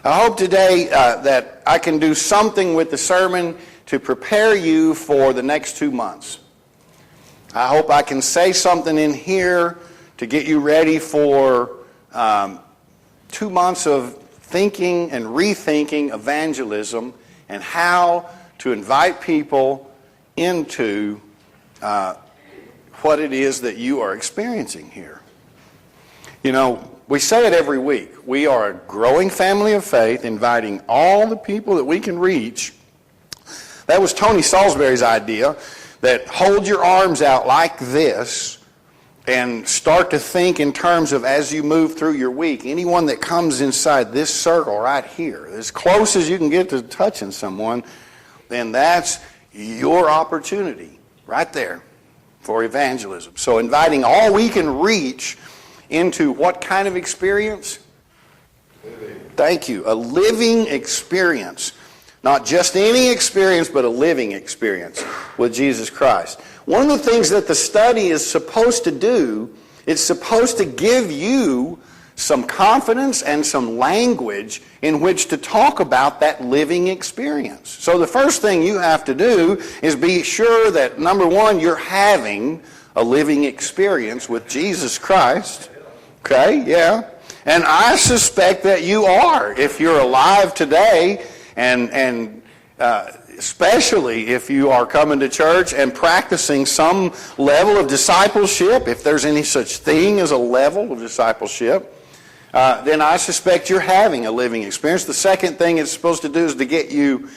I hope today that I can do something with the sermon to prepare you for the next 2 months. I hope I can say something in here to get you ready for 2 months of thinking and rethinking evangelism and how to invite people into what it is that you are experiencing here. You know, we say it every week. We are a growing family of faith, inviting all the people that we can reach. That was Tony Salisbury's idea, that hold your arms out like this and start to think in terms of as you move through your week. Anyone that comes inside this circle right here, as close as you can get to touching someone, then that's your opportunity right there for evangelism. So inviting all we can reach into what kind of experience? Thank you. A living experience. Not just any experience, but a living experience with Jesus Christ. One of the things that the study is supposed to do, it's supposed to give you some confidence and some language in which to talk about that living experience. So the first thing you have to do is be sure that, number one, you're having a living experience with Jesus Christ. Okay, yeah. And I suspect that you are, if you're alive today, and especially if you are coming to church and practicing some level of discipleship, if there's any such thing as a level of discipleship, then I suspect you're having a living experience. The second thing it's supposed to do is to get you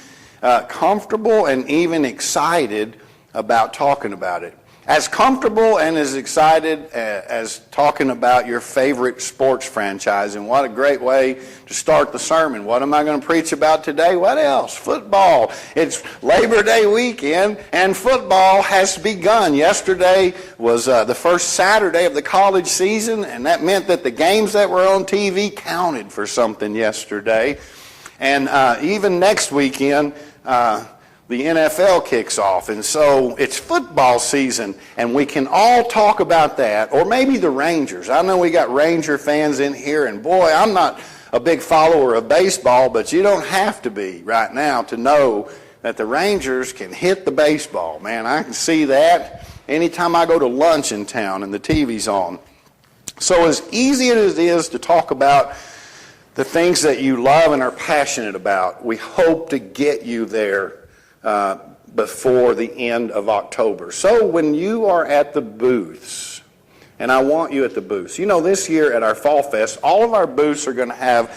comfortable and even excited about talking about it. As comfortable and as excited as talking about your favorite sports franchise. And what a great way to start the sermon. What am I going to preach about today? What else? Football. It's Labor Day weekend and football has begun. Yesterday was the first Saturday of the college season, and that meant that the games that were on TV counted for something yesterday. And even next weekend, the NFL kicks off, and so it's football season, and we can all talk about that, or maybe the Rangers. I know we got Ranger fans in here, and boy, I'm not a big follower of baseball, but you don't have to be right now to know that the Rangers can hit the baseball. Man, I can see that anytime I go to lunch in town and the TV's on. So as easy as it is to talk about the things that you love and are passionate about, we hope to get you there before the end of October. So when you are at the booths, and I want you at the booths, you know, this year at our Fall Fest, all of our booths are going to have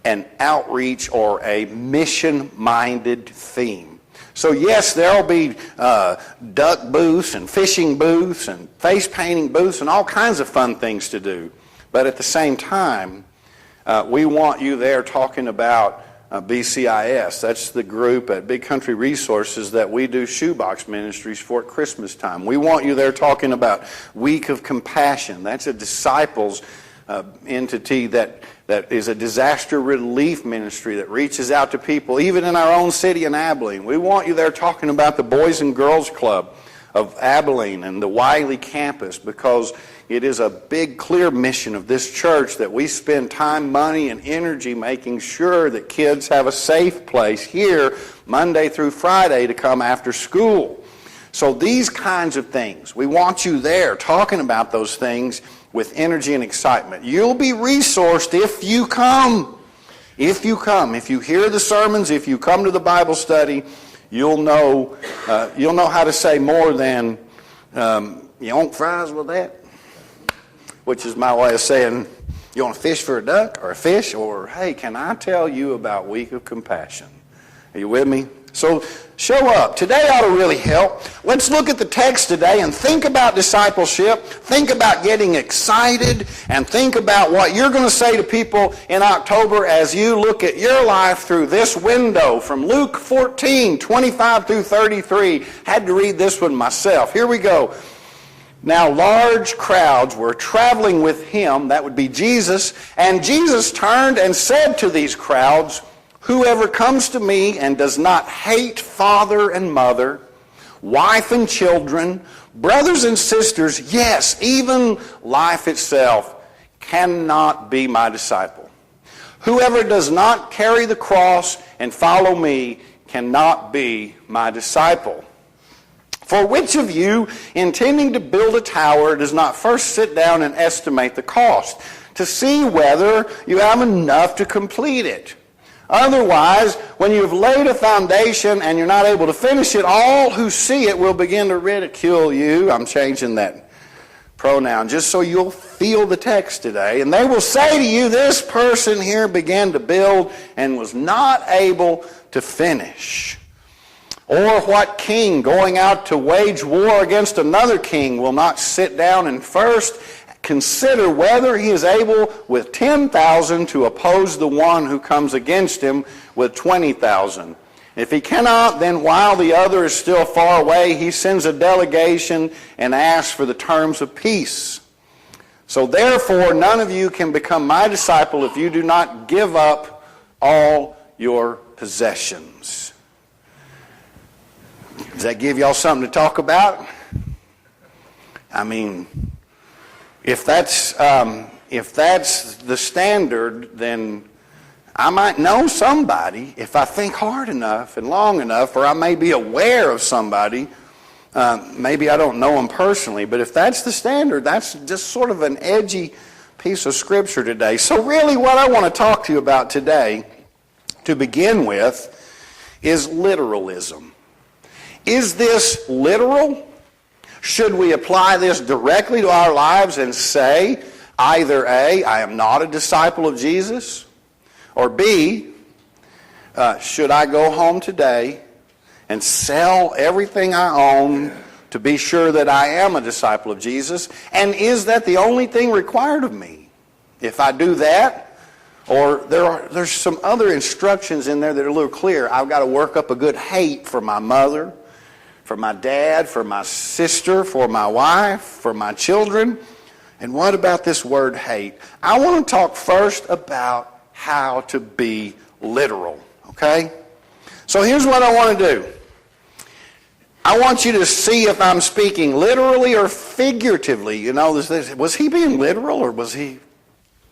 an outreach or a mission-minded theme. So yes, there'll be duck booths and fishing booths and face painting booths and all kinds of fun things to do. But at the same time, we want you there talking about BCIS. That's the group at Big Country Resources that we do shoebox ministries for at Christmas time. We want you there talking about Week of Compassion. That's a disciples entity that is a disaster relief ministry that reaches out to people, even in our own city in Abilene. We want you there talking about the Boys and Girls Club of Abilene and the Wylie campus, because it is a big, clear mission of this church that we spend time, money, and energy making sure that kids have a safe place here Monday through Friday to come after school. So these kinds of things, we want you there talking about those things with energy and excitement. You'll be resourced if you come. If you come. If you hear the sermons, if you come to the Bible study, you'll know how to say more than, you want fries with that? Which is my way of saying, you want a fish for a duck or a fish? Or, hey, can I tell you about Week of Compassion? Are you with me? So show up. Today ought to really help. Let's look at the text today and think about discipleship. Think about getting excited and think about what you're going to say to people in October as you look at your life through this window from Luke 14, 25 through 33. Had to read this one myself. Here we go. Now large crowds were traveling with him, that would be Jesus, and Jesus turned and said to these crowds, "Whoever comes to me and does not hate father and mother, wife and children, brothers and sisters, yes, even life itself, cannot be my disciple. Whoever does not carry the cross and follow me cannot be my disciple. For which of you, intending to build a tower, does not first sit down and estimate the cost, to see whether you have enough to complete it? Otherwise, when you have laid a foundation and you're not able to finish it, all who see it will begin to ridicule you. I'm changing that pronoun just so you'll feel the text today. And they will say to you, this person here began to build and was not able to finish. Or what king going out to wage war against another king will not sit down and first consider whether he is able with 10,000 to oppose the one who comes against him with 20,000? If he cannot, then while the other is still far away, he sends a delegation and asks for the terms of peace. So therefore, none of you can become my disciple if you do not give up all your possessions. Does that give y'all something to talk about? I mean, if that's the standard, then I might know somebody if I think hard enough and long enough, or I may be aware of somebody. Maybe I don't know them personally, but if that's the standard, that's just sort of an edgy piece of scripture today. So really what I want to talk to you about today, to begin with, is literalism. Is this literal? Should we apply this directly to our lives and say, either A, I am not a disciple of Jesus, or B, should I go home today and sell everything I own to be sure that I am a disciple of Jesus? And is that the only thing required of me? If I do that, or there's some other instructions in there that are a little clear. I've got to work up a good hate for my mother, for my dad, for my sister, for my wife, for my children. And what about this word hate? I want to talk first about how to be literal, okay? So here's what I want to do. I want you to see if I'm speaking literally or figuratively. You know, was he being literal or was he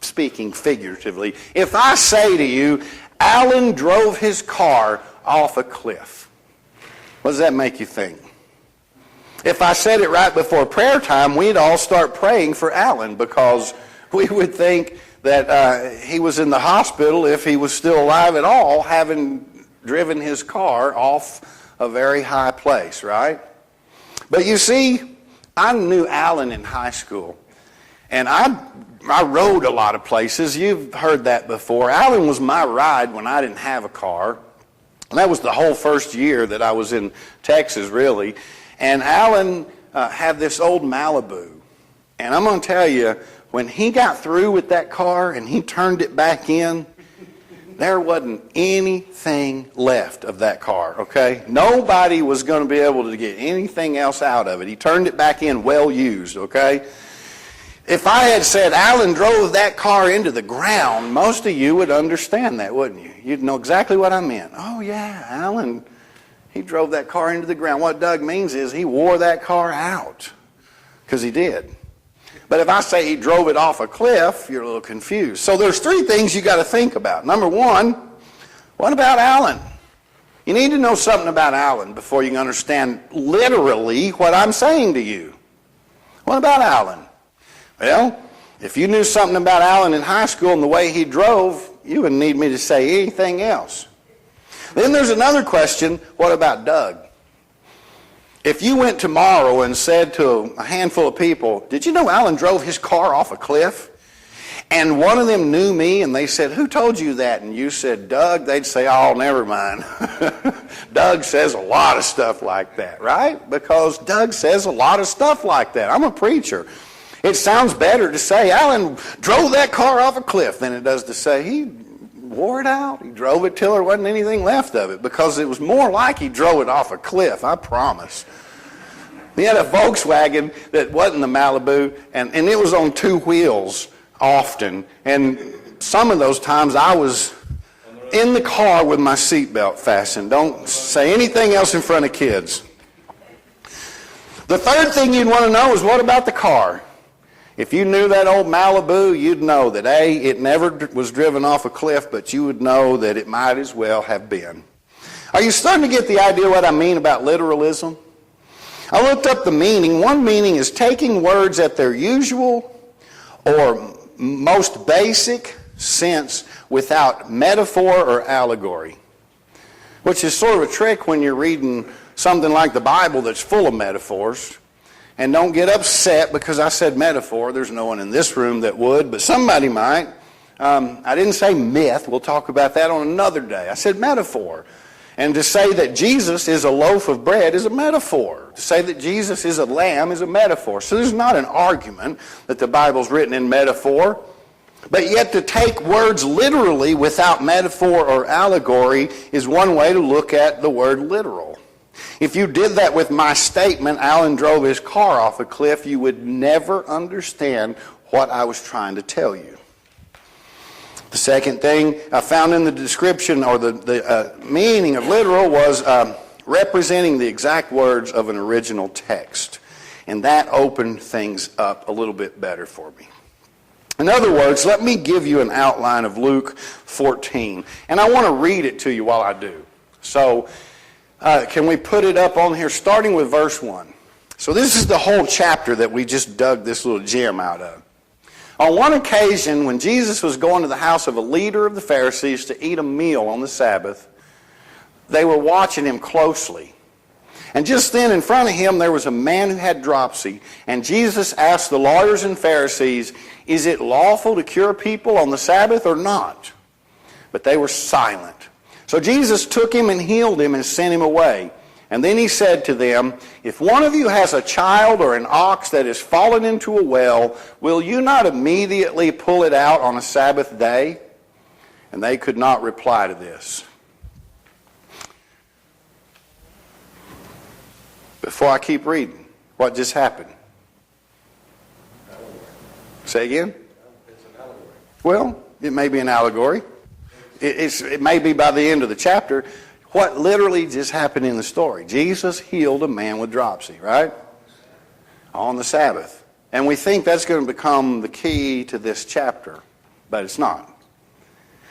speaking figuratively? If I say to you, Alan drove his car off a cliff, what does that make you think? If I said it right before prayer time, we'd all start praying for Alan because we would think that he was in the hospital, if he was still alive at all, having driven his car off a very high place, right? But you see, I knew Alan in high school, and I rode a lot of places. You've heard that before. Alan was my ride when I didn't have a car. And that was the whole first year that I was in Texas, really. And Alan had this old Malibu. And I'm going to tell you, when he got through with that car and he turned it back in, there wasn't anything left of that car, okay? Nobody was going to be able to get anything else out of it. He turned it back in well used, okay? If I had said Alan drove that car into the ground, most of you would understand that, wouldn't you? You'd know exactly what I meant. Oh yeah, Alan, he drove that car into the ground. What Doug means is he wore that car out, because he did. But if I say he drove it off a cliff, you're a little confused. So there's three things you got to think about. Number one, what about Alan? You need to know something about Alan before you can understand literally what I'm saying to you. What about Alan? Well, if you knew something about Alan in high school and the way he drove, you wouldn't need me to say anything else. Then there's another question, what about Doug? If you went tomorrow and said to a handful of people, did you know Alan drove his car off a cliff? And one of them knew me and they said, who told you that? And you said, Doug, they'd say, oh, never mind. Doug says a lot of stuff like that, right? Because Doug says a lot of stuff like that. I'm a preacher. It sounds better to say Alan drove that car off a cliff than it does to say he wore it out. He drove it till there wasn't anything left of it, because it was more like he drove it off a cliff, I promise. He had a Volkswagen that wasn't the Malibu, and it was on two wheels often. And some of those times I was in the car with my seatbelt fastened. Don't say anything else in front of kids. The third thing you'd want to know is, what about the car? If you knew that old Malibu, you'd know that A, it never was driven off a cliff, but you would know that it might as well have been. Are you starting to get the idea what I mean about literalism? I looked up the meaning. One meaning is taking words at their usual or most basic sense without metaphor or allegory, which is sort of a trick when you're reading something like the Bible that's full of metaphors. And don't get upset because I said metaphor. There's no one in this room that would, but somebody might. I didn't say myth. We'll talk about that on another day. I said metaphor. And to say that Jesus is a loaf of bread is a metaphor. To say that Jesus is a lamb is a metaphor. So there's not an argument that the Bible's written in metaphor. But yet to take words literally without metaphor or allegory is one way to look at the word literal. If you did that with my statement, Alan drove his car off a cliff, you would never understand what I was trying to tell you. The second thing I found in the description or the meaning of literal was representing the exact words of an original text. And that opened things up a little bit better for me. In other words, let me give you an outline of Luke 14. And I want to read it to you while I do. So, can we put it up on here, starting with verse 1. So this is the whole chapter that we just dug this little gem out of. On one occasion, when Jesus was going to the house of a leader of the Pharisees to eat a meal on the Sabbath, they were watching him closely. And just then in front of him there was a man who had dropsy. And Jesus asked the lawyers and Pharisees, "Is it lawful to cure people on the Sabbath or not?" But they were silent. So Jesus took him and healed him and sent him away. And then he said to them, "If one of you has a child or an ox that has fallen into a well, will you not immediately pull it out on a Sabbath day?" And they could not reply to this. Before I keep reading, what just happened? Say again? It's an allegory. Well, it may be an allegory. It may be by the end of the chapter. What literally just happened in the story? Jesus healed a man with dropsy, right? On the Sabbath. And we think that's going to become the key to this chapter, but it's not.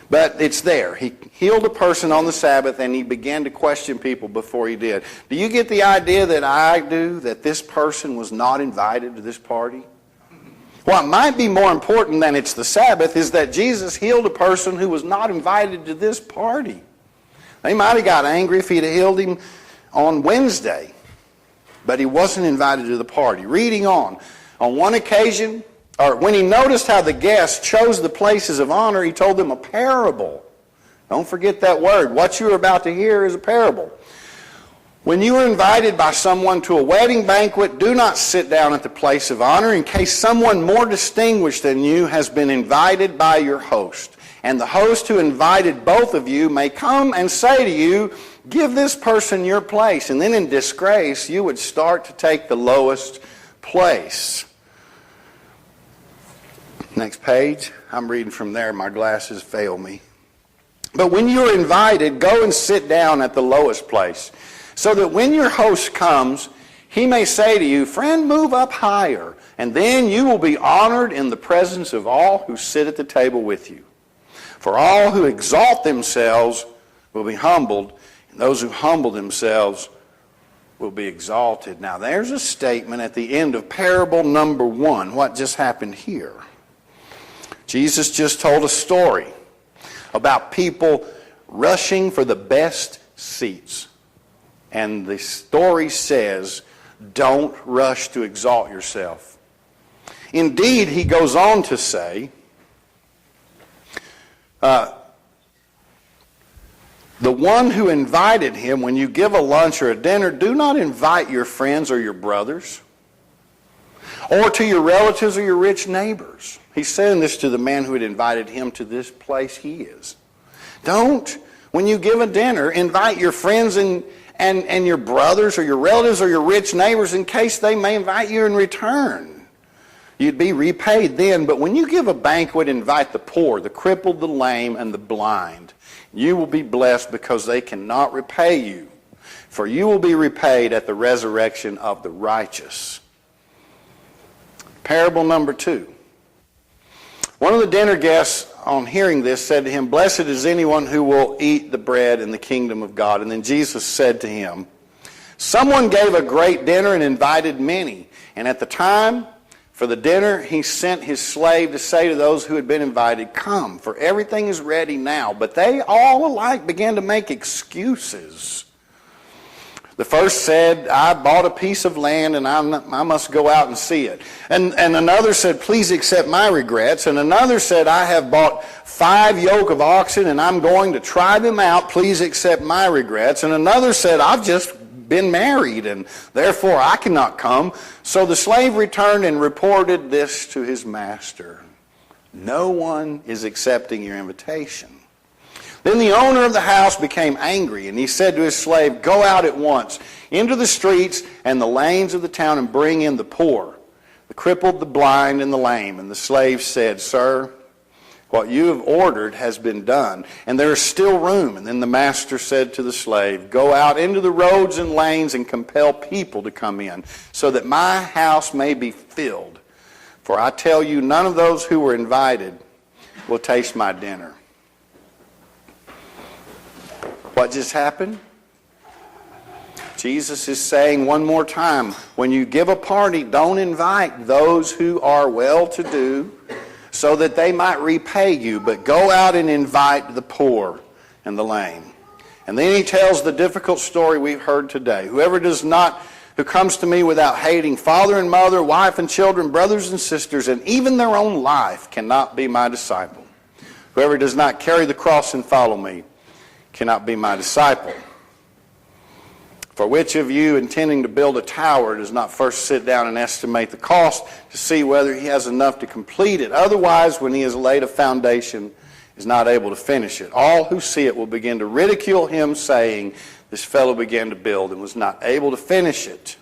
But it's there. He healed a person on the Sabbath, and he began to question people before he did. Do you get the idea that I do, that this person was not invited to this party? What might be more important than it's the Sabbath is that Jesus healed a person who was not invited to this party. They might have got angry if he'd have healed him on Wednesday, but he wasn't invited to the party. Reading on one occasion, or when he noticed how the guests chose the places of honor, he told them a parable. Don't forget that word. What you're about to hear is a parable. When you are invited by someone to a wedding banquet, do not sit down at the place of honor in case someone more distinguished than you has been invited by your host. And the host who invited both of you may come and say to you, "Give this person your place." And then in disgrace, you would start to take the lowest place. Next page. I'm reading from there. My glasses fail me. But when you are invited, go and sit down at the lowest place, so that when your host comes, he may say to you, "Friend, move up higher." And then you will be honored in the presence of all who sit at the table with you. For all who exalt themselves will be humbled, and those who humble themselves will be exalted. Now there's a statement at the end of parable number 1. What just happened here? Jesus just told a story about people rushing for the best seats. And the story says, don't rush to exalt yourself. Indeed, he goes on to say, the one who invited him, when you give a lunch or a dinner, do not invite your friends or your brothers, or to your relatives or your rich neighbors. He's saying this to the man who had invited him to this place he is. Don't, when you give a dinner, invite your friends and your brothers or your relatives or your rich neighbors in case they may invite you in return. You'd be repaid then. But when you give a banquet, invite the poor, the crippled, the lame, and the blind. You will be blessed because they cannot repay you. For you will be repaid at the resurrection of the righteous. Parable number 2. One of the dinner guests, on hearing this, said to him, "Blessed is anyone who will eat the bread in the kingdom of God." And then Jesus said to him, "Someone gave a great dinner and invited many. And at the time for the dinner, he sent his slave to say to those who had been invited, 'Come, for everything is ready now.' But they all alike began to make excuses. The first said, 'I bought a piece of land and I must go out and see it.' And another said, 'Please accept my regrets.' And another said, 'I have bought 5 yoke of oxen and I'm going to try them out. Please accept my regrets.' And another said, 'I've just been married and therefore I cannot come.' So the slave returned and reported this to his master. 'No one is accepting your invitation.' Then the owner of the house became angry, and he said to his slave, 'Go out at once into the streets and the lanes of the town and bring in the poor, the crippled, the blind, and the lame.' And the slave said, 'Sir, what you have ordered has been done, and there is still room.' And then the master said to the slave, 'Go out into the roads and lanes and compel people to come in, so that my house may be filled. For I tell you, none of those who were invited will taste my dinner.'" What just happened? Jesus is saying one more time, when you give a party, don't invite those who are well-to-do so that they might repay you, but go out and invite the poor and the lame. And then he tells the difficult story we've heard today. "Whoever who comes to me without hating father and mother, wife and children, brothers and sisters, and even their own life, cannot be my disciple. Whoever does not carry the cross and follow me cannot be my disciple. For which of you, intending to build a tower, does not first sit down and estimate the cost to see whether he has enough to complete it? Otherwise, when he has laid a foundation, is not able to finish it. All who see it will begin to ridicule him, saying, 'This fellow began to build and was not able to finish it.'"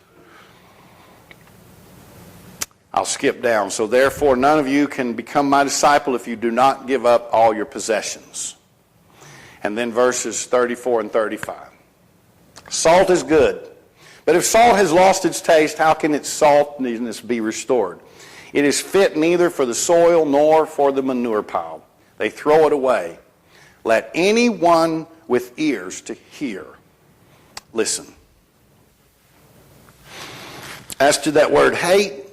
I'll skip down. "So therefore, none of you can become my disciple if you do not give up all your possessions." And then verses 34 and 35. "Salt is good, but if salt has lost its taste, how can its saltiness be restored? It is fit neither for the soil nor for the manure pile. They throw it away. Let anyone with ears to hear listen." As to that word hate,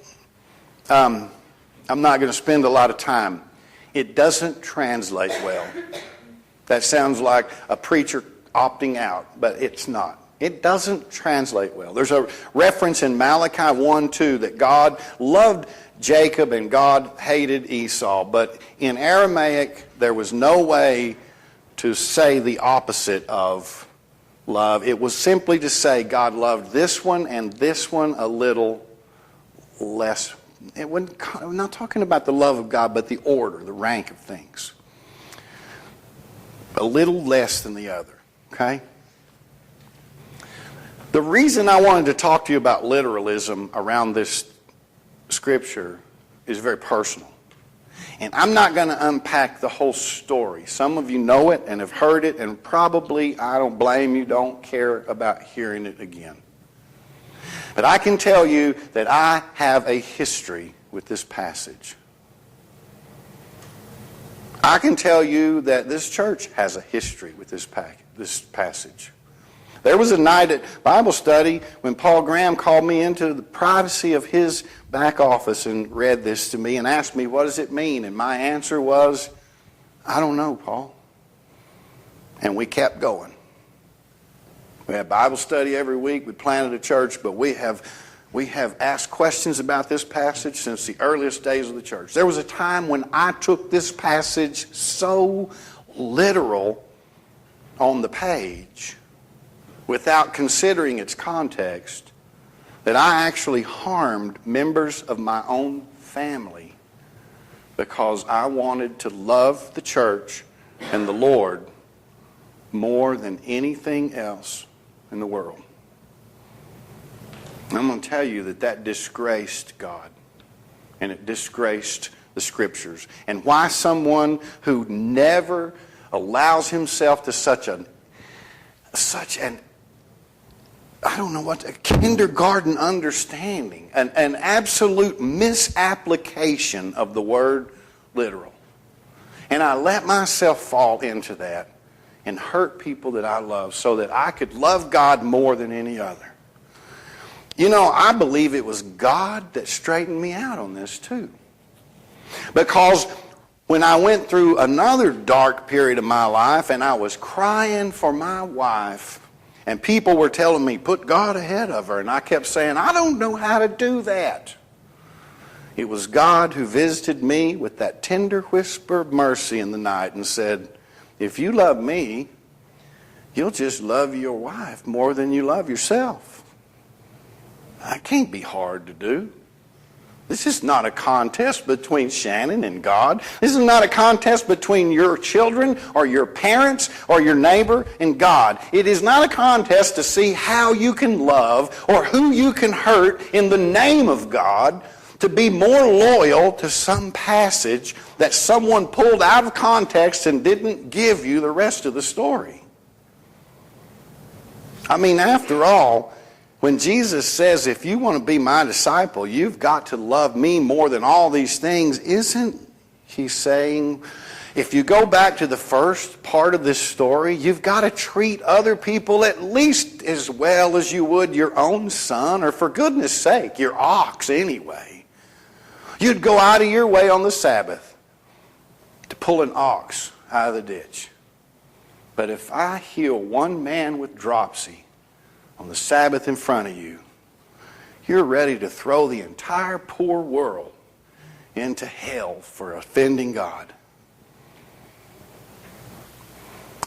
I'm not going to spend a lot of time. It doesn't translate well. That sounds like a preacher opting out, but it's not. It doesn't translate well. There's a reference in Malachi 1:2 that God loved Jacob and God hated Esau. But in Aramaic, there was no way to say the opposite of love. It was simply to say God loved this one and this one a little less. I'm not talking about the love of God, but the order, the rank of things. A little less than the other, okay? The reason I wanted to talk to you about literalism around this scripture is very personal. And I'm not going to unpack the whole story. Some of you know it and have heard it, and probably, I don't blame you, don't care about hearing it again. But I can tell you that I have a history with this passage. I can tell you that this church has a history with this passage. There was a night at Bible study when Paul Graham called me into the privacy of his back office and read this to me and asked me, "What does it mean?" And my answer was, "I don't know, Paul." And we kept going. We had Bible study every week. We planted a church, but we have asked questions about this passage since the earliest days of the church. There was a time when I took this passage so literal on the page without considering its context that I actually harmed members of my own family because I wanted to love the church and the Lord more than anything else in the world. And I'm going to tell you that disgraced God, and it disgraced the Scriptures. And why someone who never allows himself to such an I don't know what, a kindergarten understanding, an absolute misapplication of the word literal. And I let myself fall into that and hurt people that I love so that I could love God more than any other. You know, I believe it was God that straightened me out on this too. Because when I went through another dark period of my life and I was crying for my wife, and people were telling me, put God ahead of her. And I kept saying, I don't know how to do that. It was God who visited me with that tender whisper of mercy in the night and said, if you love me, you'll just love your wife more than you love yourself. That can't be hard to do. This is not a contest between Shannon and God. This is not a contest between your children or your parents or your neighbor and God. It is not a contest to see how you can love or who you can hurt in the name of God to be more loyal to some passage that someone pulled out of context and didn't give you the rest of the story. I mean, after all, when Jesus says, if you want to be my disciple, you've got to love me more than all these things, isn't he saying, if you go back to the first part of this story, you've got to treat other people at least as well as you would your own son, or for goodness sake, your ox anyway. You'd go out of your way on the Sabbath to pull an ox out of the ditch. But if I heal one man with dropsy on the Sabbath in front of you, you're ready to throw the entire poor world into hell for offending God.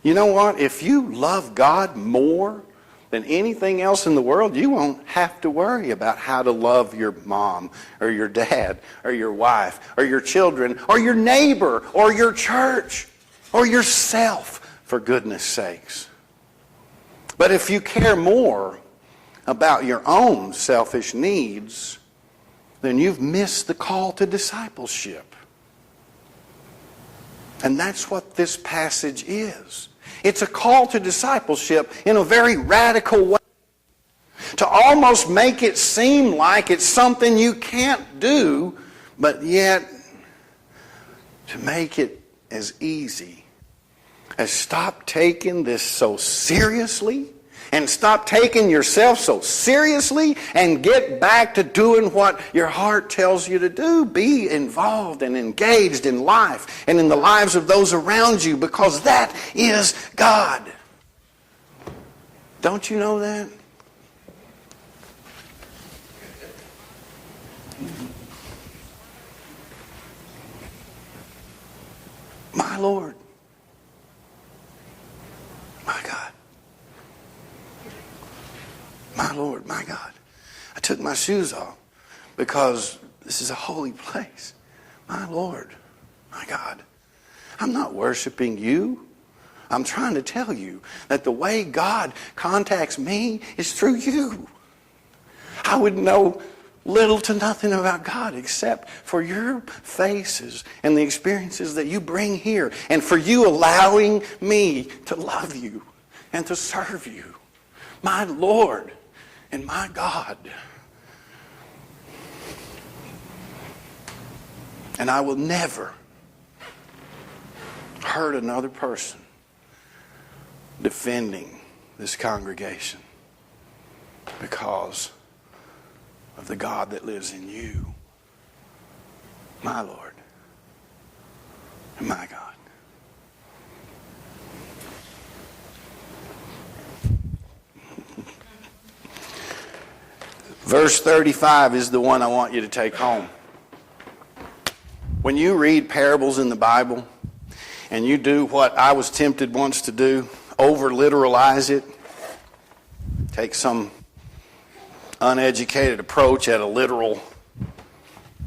You know what? If you love God more than anything else in the world, you won't have to worry about how to love your mom or your dad or your wife or your children or your neighbor or your church or yourself, for goodness sakes. But if you care more about your own selfish needs, then you've missed the call to discipleship. And that's what this passage is. It's a call to discipleship in a very radical way. To almost make it seem like it's something you can't do, but yet to make it as easy as stop taking this so seriously and stop taking yourself so seriously and get back to doing what your heart tells you to do. Be involved and engaged in life and in the lives of those around you, because that is God. Don't you know that? My Lord. My God. My Lord, my God. I took my shoes off because this is a holy place. My Lord, my God. I'm not worshiping you. I'm trying to tell you that the way God contacts me is through you. I would know little to nothing about God except for your faces and the experiences that you bring here, and for you allowing me to love you and to serve you. My Lord and my God. And I will never hurt another person defending this congregation because of the God that lives in you, my Lord and my God. Verse 35 is the one I want you to take home. When you read parables in the Bible and you do what I was tempted once to do, over-literalize it, take some uneducated approach at a literal.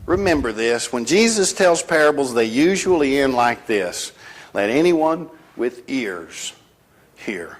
Remember this, when Jesus tells parables, they usually end like this: let anyone with ears hear.